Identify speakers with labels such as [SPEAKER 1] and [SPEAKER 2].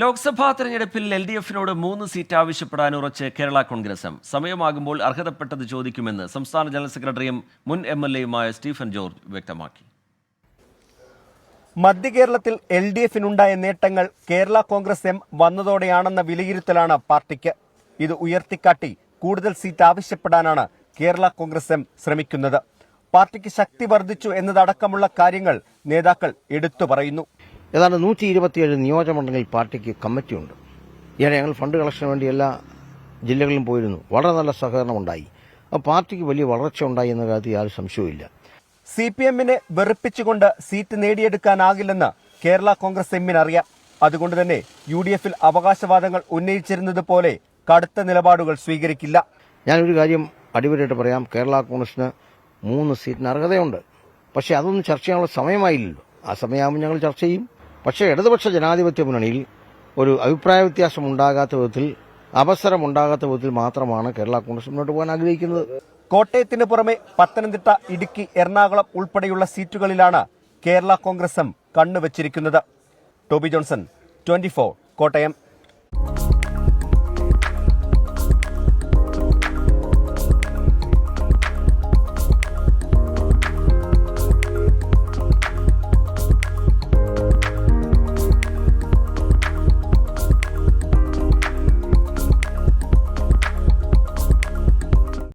[SPEAKER 1] ലോക്സഭാ തെരഞ്ഞെടുപ്പിൽ LDFിനോട് 3 സീറ്റ് ആവശ്യപ്പെടാൻ ഉറച്ച് കേരള കോൺഗ്രസ് എം. സമയമാകുമ്പോൾ അർഹതപ്പെട്ടത് ചോദിക്കുമെന്ന് സംസ്ഥാന ജനറൽ സെക്രട്ടറിയും മുൻ MLAയുമായ സ്റ്റീഫൻ ജോർജ് വ്യക്തമാക്കി.
[SPEAKER 2] മധ്യ കേരളത്തിൽ LDFിനുണ്ടായ നേട്ടങ്ങൾ കേരള കോൺഗ്രസ് എം വന്നതോടെയാണെന്ന വിലയിരുത്തലാണ് പാർട്ടിക്ക്. ഇത് ഉയർത്തിക്കാട്ടി കൂടുതൽ സീറ്റ് ആവശ്യപ്പെടാനാണ് കേരള കോൺഗ്രസ് എം ശ്രമിക്കുന്നത്. പാർട്ടിക്ക് ശക്തി വർദ്ധിച്ചു എന്നതടക്കമുള്ള കാര്യങ്ങൾ നേതാക്കൾ എടുത്തു പറയുന്നു.
[SPEAKER 3] ഏതാണ്ട് 127 നിയോജകമണ്ഡലങ്ങളിൽ പാർട്ടിക്ക് കമ്മിറ്റിയുണ്ട്. ഈയിടെ ഞങ്ങൾ ഫണ്ട് കളക്ഷന് വേണ്ടി എല്ലാ ജില്ലകളിലും പോയിരുന്നു. വളരെ നല്ല സഹകരണമുണ്ടായി. പാർട്ടിക്ക് വലിയ വളർച്ച ഉണ്ടായി എന്ന കാര്യത്തിൽ യാതൊരു സംശയവുമില്ല.
[SPEAKER 2] CPMനെ വെറുപ്പിച്ചുകൊണ്ട് സീറ്റ് നേടിയെടുക്കാനാകില്ലെന്ന് കേരള കോൺഗ്രസ് എമ്മിന് അറിയാം. അതുകൊണ്ട് തന്നെ UDFിൽ അവകാശവാദങ്ങൾ ഉന്നയിച്ചിരുന്നത് പോലെ കടുത്ത നിലപാടുകൾ സ്വീകരിക്കില്ല.
[SPEAKER 3] ഞാനൊരു കാര്യം അടിവരായിട്ട് പറയാം. കേരള കോൺഗ്രസിന് 3 സീറ്റിന് അർഹതയുണ്ട്. പക്ഷേ അതൊന്നും ചർച്ച ചെയ്യാനുള്ള സമയമായില്ലല്ലോ. ആ സമയമാകുമ്പോൾ ഞങ്ങൾ ചർച്ച ചെയ്യും. പക്ഷേ ഇടതുപക്ഷ ജനാധിപത്യ മുന്നണിയിൽ ഒരു അഭിപ്രായ വ്യത്യാസം ഉണ്ടാകാത്ത വിധത്തിൽ, അവസരമുണ്ടാകാത്ത വിധത്തിൽ മാത്രമാണ് കേരള കോൺഗ്രസ് മുന്നോട്ട് പോകാൻ ആഗ്രഹിക്കുന്നത്.
[SPEAKER 2] കോട്ടയത്തിന് പുറമെ പത്തനംതിട്ട, ഇടുക്കി, എറണാകുളം ഉൾപ്പെടെയുള്ള സീറ്റുകളിലാണ് കേരള കോൺഗ്രസ് എം കണ്ണുവച്ചിരിക്കുന്നത്. Toby Johnson, 24, Kottayam.